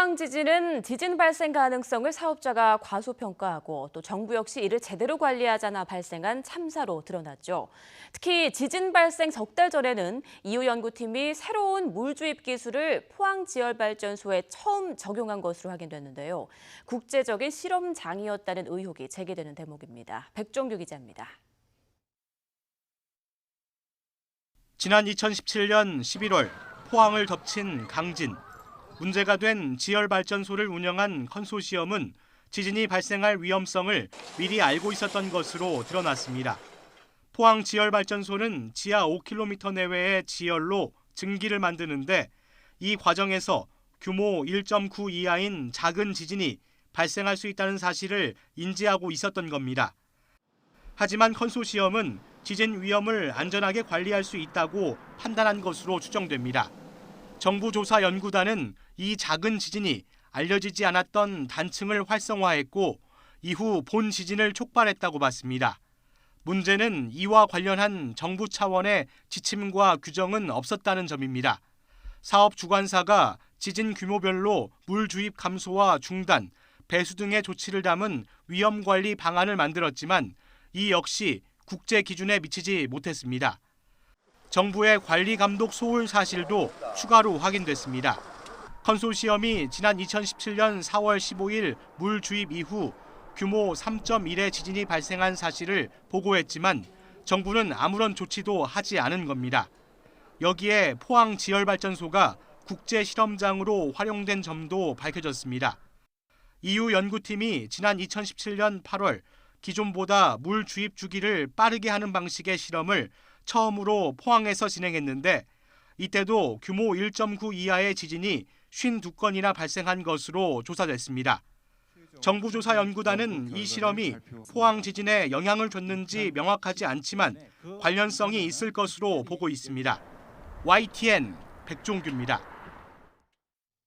포항 지진은 지진 발생 가능성을 사업자가 과소평가하고 또 정부 역시 이를 제대로 관리하지 않아 발생한 참사로 드러났죠. 특히 지진 발생 석 달 전에는 이후 연구팀이 새로운 물 주입 기술을 포항 지열발전소에 처음 적용한 것으로 확인됐는데요. 국제적인 실험장이었다는 의혹이 제기되는 대목입니다. 백종규 기자입니다. 지난 2017년 11월 포항을 덮친 강진. 문제가 된 지열발전소를 운영한 컨소시엄은 지진이 발생할 위험성을 미리 알고 있었던 것으로 드러났습니다. 포항 지열발전소는 지하 5km 내외의 지열로 증기를 만드는데 이 과정에서 규모 1.9 이하인 작은 지진이 발생할 수 있다는 사실을 인지하고 있었던 겁니다. 하지만 컨소시엄은 지진 위험을 안전하게 관리할 수 있다고 판단한 것으로 추정됩니다. 정부조사연구단은 이 작은 지진이 알려지지 않았던 단층을 활성화했고 이후 본 지진을 촉발했다고 봤습니다. 문제는 이와 관련한 정부 차원의 지침과 규정은 없었다는 점입니다. 사업 주관사가 지진 규모별로 물 주입 감소와 중단, 배수 등의 조치를 담은 위험관리 방안을 만들었지만 이 역시 국제 기준에 미치지 못했습니다. 정부의 관리 감독 소홀 사실도 추가로 확인됐습니다. 컨소시엄이 지난 2017년 4월 15일 물 주입 이후 규모 3.1의 지진이 발생한 사실을 보고했지만 정부는 아무런 조치도 하지 않은 겁니다. 여기에 포항 지열발전소가 국제 실험장으로 활용된 점도 밝혀졌습니다. EU 연구팀이 지난 2017년 8월 기존보다 물 주입 주기를 빠르게 하는 방식의 실험을 처음으로 포항에서 진행했는데 이때도 규모 1.9 이하의 지진이 52건이나 발생한 것으로 조사됐습니다. 정부조사연구단은 이 실험이 포항 지진에 영향을 줬는지 명확하지 않지만 관련성이 있을 것으로 보고 있습니다. YTN 백종규입니다.